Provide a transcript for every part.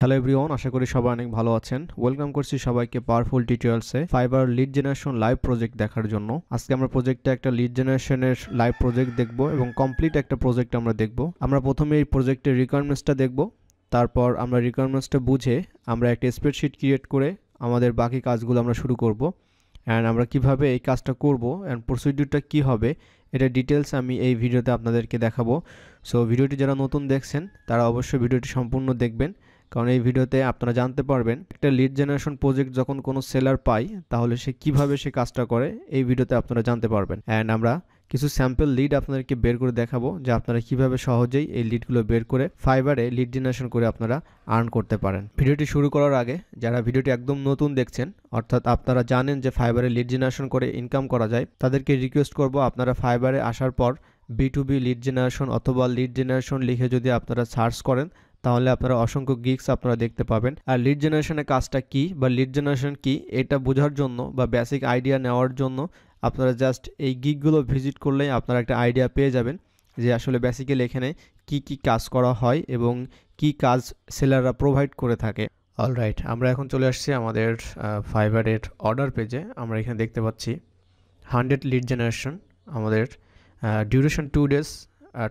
Hello everyone, আশা করি সবাই অনেক ভালো আছেন। ওয়েলকাম করছি সবাইকে পাওয়ারফুল টিউটোরিয়ালসে Fiverr lead generation live project দেখার জন্য। আজকে আমরা প্রজেক্টে একটা লিড জেনারেশনের লাইভ প্রজেক্ট দেখব এবং কমপ্লিট একটা প্রজেক্ট আমরা দেখব। আমরা প্রথমে এই প্রজেক্টের রিকোয়ারমেন্টসটা দেখব, তারপর আমরা রিকোয়ারমেন্টসটা বুঝে আমরা একটা স্প্রেডশিট ক্রিয়েট করে আমাদের বাকি কাজগুলো আমরা শুরু করব। অ্যান্ড আমরা কিভাবে এই কাজটা করব অ্যান্ড প্রসিডিউরটা কী হবে এটা ডিটেলস আমি এই ভিডিওতে আপনাদেরকে দেখাবো। সো ভিডিওটি যারা নতুন দেখছেন তারা অবশ্যই ভিডিওটি সম্পূর্ণ দেখবেন, কারণ এই ভিডিওতে আপনারা জানতে পারবেন একটা লিড জেনারেশন প্রজেক্ট যখন কোনো সেলার পায় তাহলে সে কিভাবে সে কাজটা করে, এই ভিডিওতে আপনারা জানতে পারবেন। অ্যান্ড আমরা কিছু স্যাম্পল লিড আপনাদেরকে বের করে দেখাবো যে আপনারা কিভাবে সহজেই এই লিডগুলো বের করে ফাইবারে লিড জেনারেশন করে আপনারা আর্ন করতে পারেন। ভিডিওটি শুরু করার আগে যারা ভিডিওটি একদম নতুন দেখছেন, অর্থাৎ আপনারা জানেন যে ফাইবারে লিড জেনারেশন করে ইনকাম করা যায়, তাদেরকে রিকোয়েস্ট করব আপনারা ফাইবারে আসার পর B2B লিড জেনারেশন অথবা লিড জেনারেশন লিখে যদি আপনারা সার্চ করেন তাহলে আপনারা অসংখ্য গিগস আপনারা দেখতে পাবেন। আর লিড জেনারেশনের কাজটা কি বা লিড জেনারেশন কি এটা বোঝার জন্য বা বেসিক আইডিয়া নেওয়ার জন্য আপনারা জাস্ট এই গিগগুলো ভিজিট করলেই আপনারা একটা আইডিয়া পেয়ে যাবেন যে আসলে বেসিক্যালি এখানে কি কি কাজ করা হয় এবং কি কাজ সেলাররা প্রোভাইড করে থাকে। অলরাইট, আমরা এখন চলে আসছি আমাদের ফাইবারের অর্ডার পেজে। আমরা এখানে দেখতে পাচ্ছি 100 লিড জেনারেশন, আমাদের ডিউরেশন 2 ডেজ,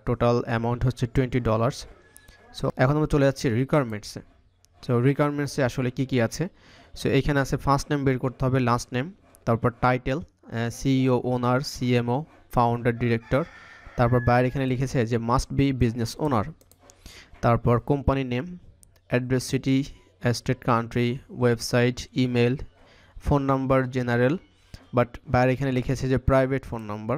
টোটাল অ্যামাউন্ট হচ্ছে $20। সো এখন আমরা চলে যাচ্ছি রিকোয়ারমেন্টসে। সো রিকোয়ারমেন্টসে আসলে কি কি আছে, সো এইখানে আছে ফার্স্ট নেম বের করতে হবে, লাস্ট নেম, তারপর title CEO, owner, CMO, founder, director, তারপর বাইরে এখানে লিখেছে যে মাস্ট বি বিজনেস ওনার, তারপর company name, address, city, state, country, website, email, phone number general, but বাইরে এখানে লিখেছে যে private phone number,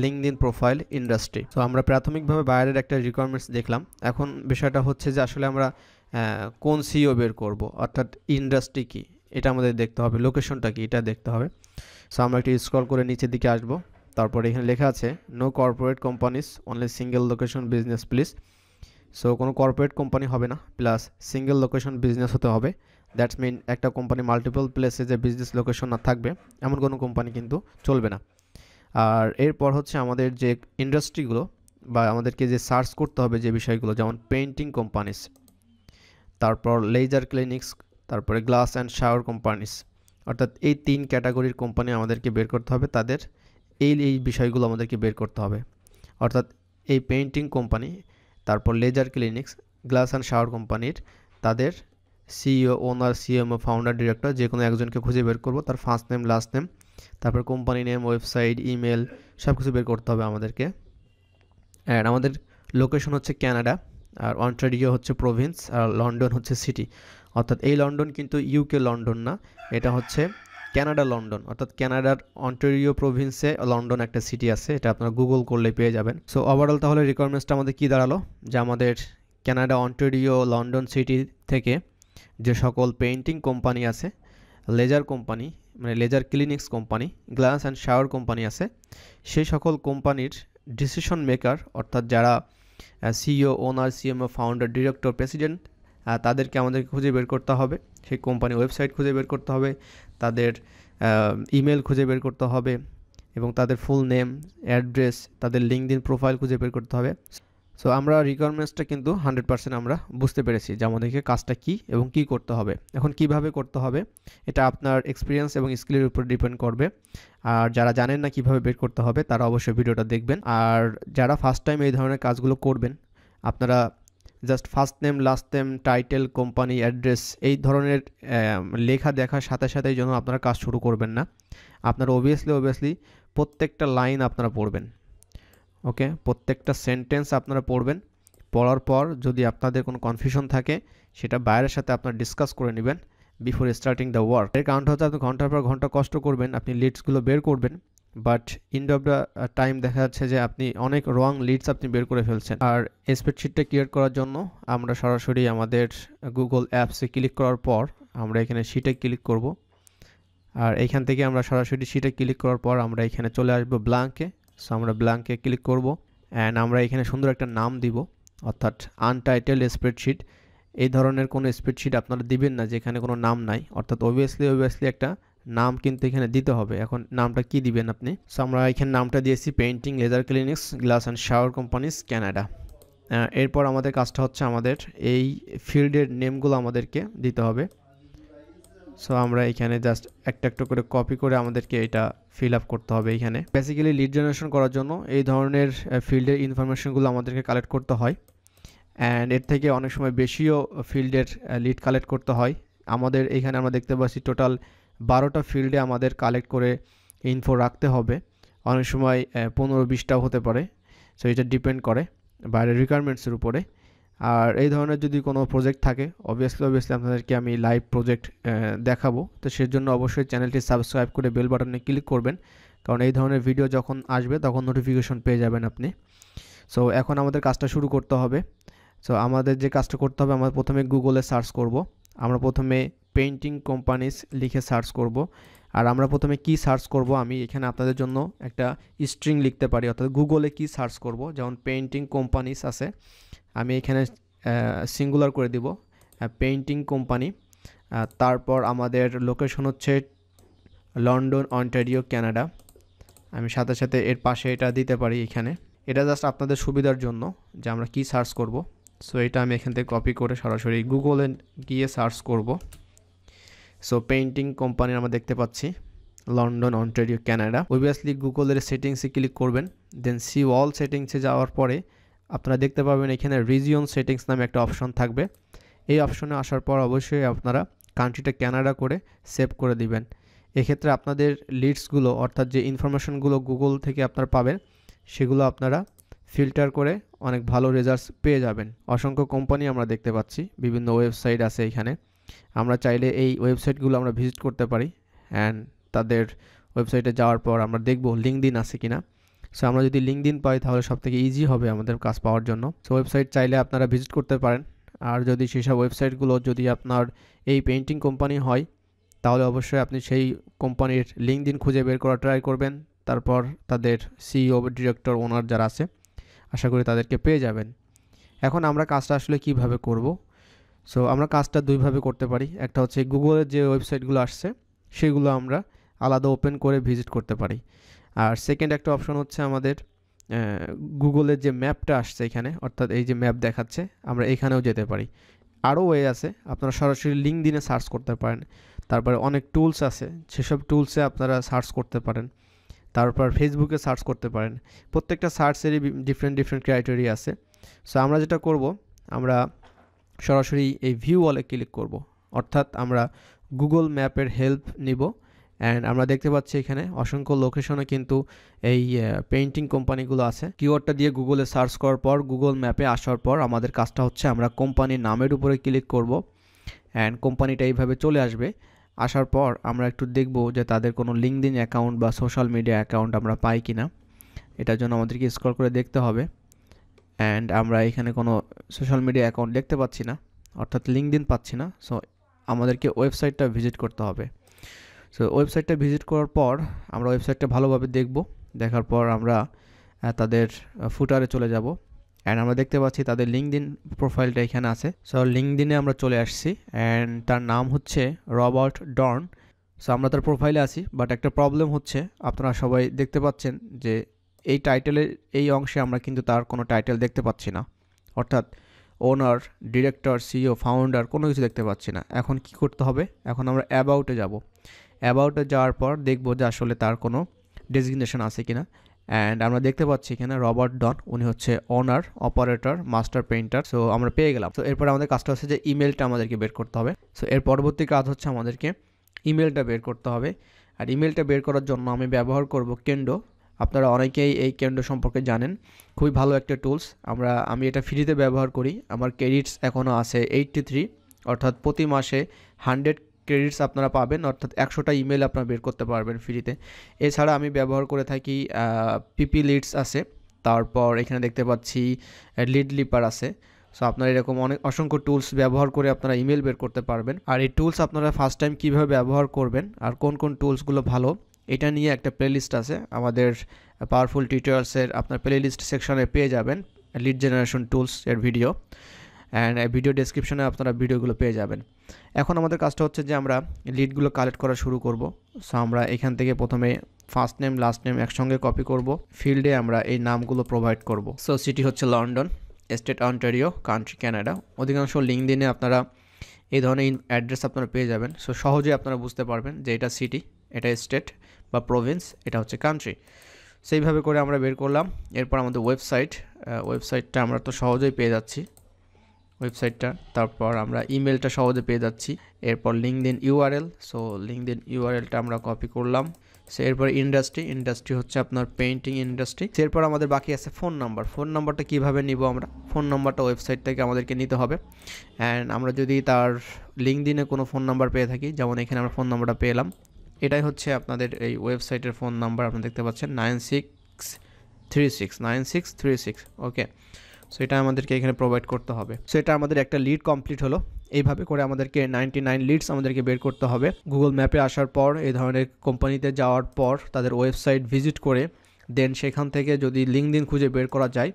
LinkedIn profile, industry. তো আমরা প্রাথমিকভাবে বাইরের একটা রিকোয়ারমেন্টস দেখলাম। এখন বিষয়টা হচ্ছে যে আসলে আমরা কোন সিও বের করব, অর্থাৎ ইন্ডাস্ট্রি কি এটা আমাদের দেখতে হবে, লোকেশনটা কি এটা দেখতে হবে। সো আমরা একটু স্ক্রল করে নিচের দিকে আসব, তারপরে এখানে লেখা আছে no corporate companies, only single location business please. So কোনো কর্পোরেট কোম্পানি হবে না, প্লাস সিঙ্গেল লোকেশন বিজনেস হতে হবে। দ্যাটস মিন একটা কোম্পানি মাল্টিপল প্লেসে যে বিজনেস লোকেশন না থাকবে এমন কোনো কোম্পানি কিন্তু চলবে না। আর এরপর হচ্ছে আমাদের যে ইন্ডাস্ট্রিগুলো বা আমাদেরকে যে সার্চ করতে হবে যে বিষয়গুলো, যেমন পেইন্টিং কোম্পানিস, তারপর লেজার ক্লিনিক্স, তারপরে গ্লাস অ্যান্ড শাওয়ার কোম্পানিস, অর্থাৎ এই 3 ক্যাটাগরির কোম্পানি আমাদেরকে বের করতে হবে। তাদের এই বিষয়গুলো আমাদেরকে বের করতে হবে, অর্থাৎ এই পেইন্টিং কোম্পানি, তারপর laser clinics, glass and shower কোম্পানির তাদের CEO, owner, CMO, founder, director যে কোনো একজনকে খুঁজে বের করব, তার ফার্স্ট নেম, লাস্ট নেম, তারপর কোম্পানি নেম, ওয়েবসাইট, ইমেল সব কিছু বের করতে হবে আমাদেরকে। অ্যান্ড আমাদের লোকেশন হচ্ছে কানাডা, আর অন্টারিও হচ্ছে প্রভিন্স, আর লন্ডন হচ্ছে সিটি। অর্থাৎ এই লন্ডন কিন্তু ইউকে লন্ডন না, এটা হচ্ছে কানাডা লন্ডন, অর্থাৎ কানাডার অন্টারিও প্রভিন্সে লন্ডন একটা সিটি আছে, এটা আপনারা গুগল করলে পেয়ে যাবেন। সো ওভারঅল তাহলে রিকোয়ারমেন্টসটা আমাদের কী দাঁড়ালো, যে আমাদের কানাডা অন্টারিও লন্ডন সিটি থেকে যে সকল পেইন্টিং কোম্পানি আছে, লেজার কোম্পানি মানে laser clinics company, glass and shower company আছে, সেই সকল কোম্পানির ডিসিশন মেকার, অর্থাৎ যারা CEO, owner, CMO, founder, director, president, তাদেরকে আমাদেরকে খুঁজে বের করতে হবে। সেই কোম্পানি ওয়েবসাইট খুঁজে বের করতে হবে, তাদের ইমেল খুঁজে বের করতে হবে এবং তাদের ফুল নেম, অ্যাড্রেস, তাদের লিঙ্কডইন প্রোফাইল খুঁজে বের করতে হবে। সো আমরা রিকোয়ারমেন্টসটা কিন্তু 100% আমরা বুঝতে পেরেছি যে আমাদেরকে কাজটা কী এবং কী করতে হবে। এখন কিভাবে করতে হবে এটা আপনার এক্সপিরিয়েন্স এবং স্কিলের উপর ডিপেন্ড করবে। আর যারা জানেন না কিভাবে বের করতে হবে তারা অবশ্যই ভিডিওটা দেখবেন। আর যারা ফার্স্ট টাইম এই ধরনের কাজগুলো করবেন, আপনারা just first name, last name, title, company, address এই ধরনের লেখা দেখার সাথে সাথেই যেন আপনারা কাজ শুরু করবেন না। আপনারা অবভিয়াসলি প্রত্যেকটা লাইন আপনারা পড়বেন, ওকে, প্রত্যেকটা সেন্টেন্স আপনারা পড়বেন। পড়ার পর যদি আপনাদের কোনো কনফিউশন থাকে সেটা বাইরের সাথে আপনারা ডিসকাস করে নেবেন বিফোর স্টার্টিং দ্য ওয়ার্ক। এর কারণটা হচ্ছে আপনি ঘন্টার পর ঘন্টা কষ্ট করবেন, আপনি লিডসগুলো বের করবেন, বাট ইন্ড অফ দ্য টাইম দেখা যাচ্ছে যে আপনি অনেক রং লিডস আপনি বের করে ফেলছেন। আর স্প্রেডশিটটা ক্রিয়েট করার জন্য আমরা সরাসরি আমাদের গুগল অ্যাপসে ক্লিক করার পর আমরা এখানে শিটে ক্লিক করব। আর এইখান থেকে আমরা সরাসরি শিটে ক্লিক করার পর আমরা এখানে চলে আসবো ব্ল্যাঙ্কে। সো আমরা ব্ল্যাঙ্কে ক্লিক করব অ্যান্ড আমরা এখানে সুন্দর একটা নাম দিব, অর্থাৎ আনটাইটেলড স্প্রেডশিট। এই ধরনের কোনো স্প্রেডশিট আপনারা দিবেন না যেখানে কোনো নাম নাই, অর্থাৎ অবভিয়াসলি একটা নাম কিন্তু এখানে দিতে হবে। এখন নামটা কি দিবেন আপনি? সো আমরা এখানে নামটা দিয়েছি painting laser clinics glass and shower companies Canada. এরপর আমাদের কাজটা হচ্ছে আমাদের এই ফিল্ডের নেমগুলো আমাদেরকে দিতে হবে। সো আমরা এখানে জাস্ট একটা একটা করে কপি করে আমাদেরকে এটা ফিল আপ করতে হবে। এখানে বেসিক্যালি লিড জেনারেশন করার জন্য এই ধরনের ফিল্ডের ইনফরমেশনগুলো আমাদেরকে কালেক্ট করতে হয়, অ্যান্ড এর থেকে অনেক সময় বেশিও ফিল্ডের লিড কালেক্ট করতে হয়। আমাদের এখানে আমরা দেখতে পাচ্ছি টোটাল 12টা ফিল্ডে আমাদের কালেক্ট করে ইনফো রাখতে হবে। অনেক সময় 15-20টাও হতে পারে। সো এটা ডিপেন্ড করে বাইরের রিকোয়ারমেন্টসের উপরে। আর এই ধরনের যদি কোনো প্রজেক্ট থাকে অবভিয়াসলি আপনাদেরকে আমি লাইভ প্রজেক্ট দেখাবো। তো সেজন্য অবশ্যই চ্যানেলটি সাবস্ক্রাইব করে বেল বাটনে ক্লিক করবেন, কারণ এই ধরনের ভিডিও যখন আসবে তখন নোটিফিকেশন পেয়ে যাবেন আপনি। সো এখন আমাদের কাজটা শুরু করতে হবে। সো আমাদের যে কাজটা করতে হবে, আমরা প্রথমে গুগলে সার্চ করব। আমরা প্রথমে পেইন্টিং কোম্পানিজ লিখে সার্চ করব। আর আমরা প্রথমে কি সার্চ করব, আমি এখানে আপনাদের জন্য একটা স্ট্রিং লিখতে পারি, অর্থাৎ গুগলে কি সার্চ করব। যেমন পেইন্টিং কোম্পানিজ আছে, আমি এখানে সিঙ্গুলার করে দিব পেইন্টিং কোম্পানি। তারপর আমাদের লোকেশন হচ্ছে লন্ডন, অন্টারিও, কানাডা। আমি সাথে সাথে এর পাশে এটা দিতে পারি এখানে। এটা জাস্ট আপনাদের সুবিধার জন্য যে আমরা কি সার্চ করব। সো এটা আমি এখান থেকে কপি করে সরাসরি গুগলে গিয়ে সার্চ করব। সো পেইন্টিং কোম্পানি আমরা দেখতে পাচ্ছি লন্ডন, অন্টারিও, কানাডা। অবভিয়াসলি গুগলের সেটিংসে ক্লিক করবেন, দেন সি অল সেটিংসে যাওয়ার পরে আপনারা দেখতে পাবেন এখানে রিজিয়ন সেটিংস নামে একটা অপশন থাকবে। এই অপশনে আসার পর অবশ্যই আপনারা কান্ট্রিটা কানাডা করে সেভ করে দিবেন। এক্ষেত্রে আপনাদের লিডসগুলো, অর্থাৎ যে ইনফরমেশনগুলো গুগল থেকে আপনারা পাবেন, সেগুলো আপনারা ফিল্টার করে অনেক ভালো রেজাল্টস পেয়ে যাবেন। অসংখ্য কোম্পানি আমরা দেখতে পাচ্ছি, বিভিন্ন ওয়েবসাইট আছে এখানে। আমরা চাইলে এই ওয়েবসাইটগুলো আমরা ভিজিট করতে পারি, অ্যান্ড তাদের ওয়েবসাইটে যাওয়ার পর আমরা দেখব লিঙ্কডইন আছে কিনা। সো আমরা যদি লিঙ্কডইন পাই তাহলে সবথেকে ইজি হবে আমাদের কাজ পাওয়ার জন্য। সো ওয়েবসাইট চাইলে আপনারা ভিজিট করতে পারেন। আর যদি সেসব ওয়েবসাইটগুলো যদি আপনার এই পেইন্টিং কোম্পানি হয়, তাহলে অবশ্যই আপনি সেই কোম্পানির লিঙ্কডইন খুঁজে বের করা ট্রাই করবেন। তারপর তাদের সিইও, ডিরেক্টর, ওনার যারা আছে, আশা করি তাদেরকে পেয়ে যাবেন। এখন আমরা কাজটা আসলে কিভাবে করব। সো আমরা কাজটা দুইভাবে করতে পারি। একটা হচ্ছে গুগলের যে ওয়েবসাইটগুলো আসছে সেগুলো আমরা আলাদা ওপেন করে ভিজিট করতে পারি। আর সেকেন্ড একটা অপশন হচ্ছে আমাদের গুগলের যে ম্যাপটা আসছে এখানে, অর্থাৎ এই যে ম্যাপ দেখাচ্ছে, আমরা এখানেও যেতে পারি। আরও ওয়ে আছে, আপনারা সরাসরি লিঙ্কডইনে সার্চ করতে পারেন। তারপরে অনেক টুলস আছে, সেসব টুলসে আপনারা সার্চ করতে পারেন। তারপর ফেসবুকে সার্চ করতে পারেন। প্রত্যেকটা সার্চেরই ডিফারেন্ট ক্রাইটেরিয়া আছে। সো আমরা যেটা করব, আমরা সরাসরি এই ভিউ অলে ক্লিক করব, অর্থাৎ আমরা গুগল ম্যাপের হেল্প নিব। অ্যান্ড আমরা দেখতে পাচ্ছি এখানে অসংখ্য লোকেশনে কিন্তু এই পেইন্টিং কোম্পানিগুলো আছে। কিওয়ার্ডটা দিয়ে গুগলে সার্চ করার পর গুগল ম্যাপে আসার পর আমাদের কাজটা হচ্ছে আমরা কোম্পানির নামের উপরে ক্লিক করব, অ্যান্ড কোম্পানিটা এইভাবে চলে আসবে। আসার পর আমরা একটু দেখব যে তাদের কোনো লিঙ্কডইন অ্যাকাউন্ট বা সোশ্যাল মিডিয়া অ্যাকাউন্ট আমরা পাই কিনা। এটার জন্য আমাদেরকে স্ক্রল করে দেখতে হবে, অ্যান্ড আমরা এখানে কোনো সোশ্যাল মিডিয়া অ্যাকাউন্ট দেখতে পাচ্ছি না, অর্থাৎ লিঙ্কডইন পাচ্ছি না। সো আমাদেরকে ওয়েবসাইটটা ভিজিট করতে হবে। সো ওয়েবসাইটটা ভিজিট করার পর আমরা ওয়েবসাইটটা ভালোভাবে দেখব। দেখার পর আমরা তাদের ফুটারে চলে যাব, অ্যান্ড আমরা দেখতে পাচ্ছি তাদের লিঙ্কডইন প্রোফাইলটা এখানে আছে। সো লিঙ্কডইনে আমরা চলে আসছি, অ্যান্ড তার নাম হচ্ছে রবার্ট ডর্ন। সো আমরা তার প্রোফাইলে আছি, বাট একটা প্রবলেম হচ্ছে, আপনারা সবাই দেখতে পাচ্ছেন যে এই টাইটেলের এই অংশে আমরা কিন্তু তার কোনো টাইটেল দেখতে পাচ্ছি না, অর্থাৎ ওনার, ডিরেক্টর, সিইও, ফাউন্ডার কোনো কিছু দেখতে পাচ্ছি না। এখন কি করতে হবে, এখন আমরা অ্যাবাউটে যাব। অ্যাবাউটে যাওয়ার পর দেখব যে আসলে তার কোনো ডেজিগনেশন আছে কিনা, অ্যান্ড আমরা দেখতে পাচ্ছি এখানে রবার্ট ডন, উনি হচ্ছে ওনার, অপারেটর, মাস্টার পেইন্টার। সো আমরা পেয়ে গেলাম। তো এরপর আমাদের কাজটা হচ্ছে যে ইমেলটা আমাদেরকে বের করতে হবে। সো এর পরবর্তী কাজ হচ্ছে আমাদেরকে ইমেলটা বের করতে হবে। আর ইমেলটা বের করার জন্য আমি ব্যবহার করব কেন্ডো। আপনারা অনেকেই এই কেন্ডো সম্পর্কে জানেন, খুবই ভালো একটা টুলস। আমি এটা ফ্রিতে ব্যবহার করি। আমার ক্রেডিটস এখনও আছে 83, অর্থাৎ প্রতি মাসে 100 ক্রেডিটস আপনারা পাবেন, অর্থাৎ 100টা ইমেল আপনারা বের করতে পারবেন ফ্রিতে। এছাড়া আমি ব্যবহার করে থাকি পিপি লিডস আছে, তারপর এখানে দেখতে পাচ্ছি লিড লিপার আছে। সো আপনারা এরকম অসংখ্য টুলস ব্যবহার করে আপনারা ইমেল বের করতে পারবেন। আর এই টুলস আপনারা ফার্স্ট টাইম কীভাবে ব্যবহার করবেন আর কোন কোন টুলসগুলো ভালো, এটা নিয়ে একটা প্লেলিস্ট আছে আমাদের পাওয়ারফুল টিউটোরিয়ালসের, আপনার প্লেলিস্ট সেকশনে পেয়ে যাবেন লিড জেনারেশন টুলস এর ভিডিও, অ্যান্ড ভিডিও ডেসক্রিপশনে আপনারা ভিডিওগুলো পেয়ে যাবেন। এখন আমাদের কাজটা হচ্ছে যে আমরা লিডগুলো কালেক্ট করা শুরু করব। সো আমরা এখান থেকে প্রথমে ফার্স্ট নেম, লাস্ট নেম একসঙ্গে কপি করব। ফিল্ডে আমরা এই নামগুলো প্রোভাইড করব। সো সিটি হচ্ছে London, state Ontario, country Canada. অধিকাংশ লিঙ্কডইনে আপনারা এই ধরনের অ্যাড্রেস আপনারা পেয়ে যাবেন। সো সহজেই আপনারা বুঝতে পারবেন যে এটা সিটি, এটা স্টেট বা প্রভিন্স, এটা হচ্ছে কান্ট্রি। সেইভাবে করে আমরা বের করলাম। এরপর আমাদের ওয়েবসাইটটা আমরা তো সহজেই পেয়ে যাচ্ছি ওয়েবসাইটটা। তারপর আমরা ইমেলটা সহজে পেয়ে যাচ্ছি। এরপর লিঙ্কডইন ইউআরএল, সো লিঙ্কডইন ইউআরএলটা আমরা কপি করলাম। সো এরপর ইন্ডাস্ট্রি হচ্ছে আপনার পেইন্টিং ইন্ডাস্ট্রি। এরপর আমাদের বাকি আছে ফোন নাম্বারটা কীভাবে নিব আমরা? ফোন নাম্বারটা ওয়েবসাইট থেকে আমাদেরকে নিতে হবে। অ্যান্ড আমরা যদি তার লিঙ্কডইনে কোনো ফোন নাম্বার পেয়ে থাকি, যেমন এখানে আমরা ফোন নাম্বারটা পেলাম, এটাই হচ্ছে আপনাদের এই ওয়েবসাইটের ফোন নাম্বার। আপনারা দেখতে পাচ্ছেন 9636 ওকে। সো এটা আমাদেরকে এখানে প্রোভাইড করতে হবে। সো এটা আমাদের একটা লিড কমপ্লিট হলো। এইভাবে করে আমাদেরকে 99 লিডস আমাদেরকে বের করতে হবে। গুগল ম্যাপে আসার পর, এই ধরনের কোম্পানিতে যাওয়ার পর, তাদের ওয়েবসাইট ভিজিট করে দেন সেখান থেকে যদি লিঙ্কডইন খুঁজে বের করা যায়,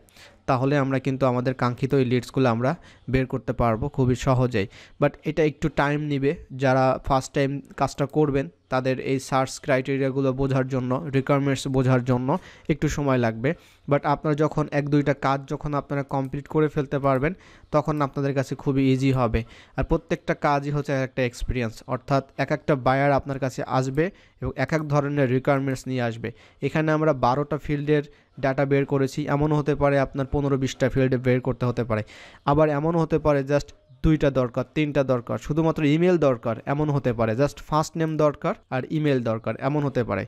তাহলে আমরা কিন্তু আমাদের কাঙ্ক্ষিত এই লিডসগুলো আমরা বের করতে পারবো খুবই সহজেই। বাট এটা একটু টাইম নেবে। যারা ফার্স্ট টাইম কাজটা করবেন তাদের এই সার্চ ক্রাইটেরিয়াগুলো বোঝার জন্য, রিকোয়ারমেন্টস বোঝার জন্য একটু সময় লাগবে। বাট আপনারা যখন 1-2টা কাজ যখন আপনারা কমপ্লিট করে ফেলতে পারবেন, তখন আপনাদের কাছে খুবই ইজি হবে। আর প্রত্যেকটা কাজই হচ্ছে একটা এক্সপিরিয়েন্স, অর্থাৎ একটা বায়ার আপনার কাছে আসবে এবং এক ধরনের রিকোয়ারমেন্টস নিয়ে আসবে। এখানে আমরা 12টা ফিল্ডের ডাটা বের করেছি। এমনও হতে পারে আপনার 15-20টা ফিল্ডে বের করতে হতে পারে। আবার এমনও হতে পারে জাস্ট 2টা দরকার, 3টা দরকার, শুধুমাত্র ইমেল দরকার, এমন হতে পারে জাস্ট ফার্স্ট নেম দরকার আর ইমেল দরকার, এমন হতে পারে।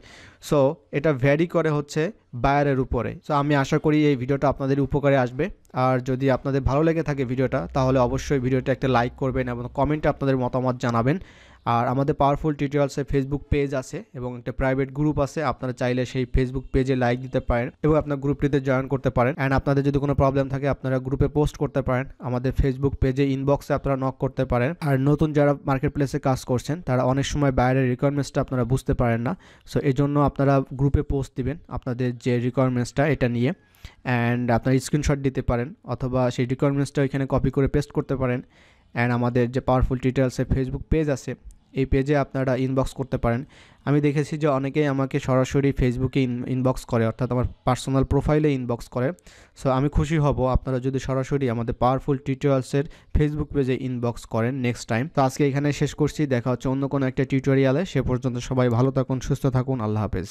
সো এটা ভ্যারি করে হচ্ছে বায়ারের উপরে। সো আমি আশা করি এই ভিডিওটা আপনাদের উপকারে আসবে। আর যদি আপনাদের ভালো লেগে থাকে ভিডিওটা, তাহলে অবশ্যই ভিডিওটা একটা লাইক করবেন এবং কমেন্টে আপনাদের মতামত জানাবেন। আর আমাদের পাওয়ারফুল টিউটোরিয়ালসে ফেসবুক পেজ আছে এবং একটা প্রাইভেট গ্রুপ আছে। আপনারা চাইলে সেই ফেসবুক পেজে লাইক দিতে পারেন এবং আপনার গ্রুপটিতে জয়েন করতে পারেন। অ্যান্ড আপনাদের যদি কোনো প্রবলেম থাকে আপনারা গ্রুপে পোস্ট করতে পারেন। আমাদের ফেসবুক পেজে ইনবক্সে আপনারা নক করতে পারেন। আর নতুন যারা মার্কেট প্লেসে কাজ করছেন, তারা অনেক সময় বাইরের রিকোয়ারমেন্টসটা আপনারা বুঝতে পারেন না। সো এই জন্য আপনারা গ্রুপে পোস্ট দিবেন আপনাদের যে রিকোয়ারমেন্টসটা এটা নিয়ে। অ্যান্ড আপনারা স্ক্রিনশট দিতে পারেন অথবা সেই রিকোয়ারমেন্টসটা এখানে কপি করে পেস্ট করতে পারেন। অ্যান্ড আমাদের যে পাওয়ারফুল টিউটোরিয়ালসের ফেসবুক পেজ আছে, এই পেজে আপনারা ইনবক্স করতে পারেন। আমি দেখেছি যে অনেকেই আমাকে সরাসরি ফেসবুকে ইনবক্স করে, অর্থাৎ আমার পার্সোনাল প্রোফাইলে ইনবক্স করে। সো আমি খুশি হব আপনারা যদি সরাসরি আমাদের পাওয়ারফুল টিউটোরিয়ালসের ফেসবুক পেজে ইনবক্স করেন নেক্সট টাইম। তো আজকে এখানে শেষ করছি, দেখা হচ্ছে অন্য কোনো একটা টিউটোরিয়ালে। সে পর্যন্ত সবাই ভালো থাকুন, সুস্থ থাকুন, আল্লাহ হাফেজ।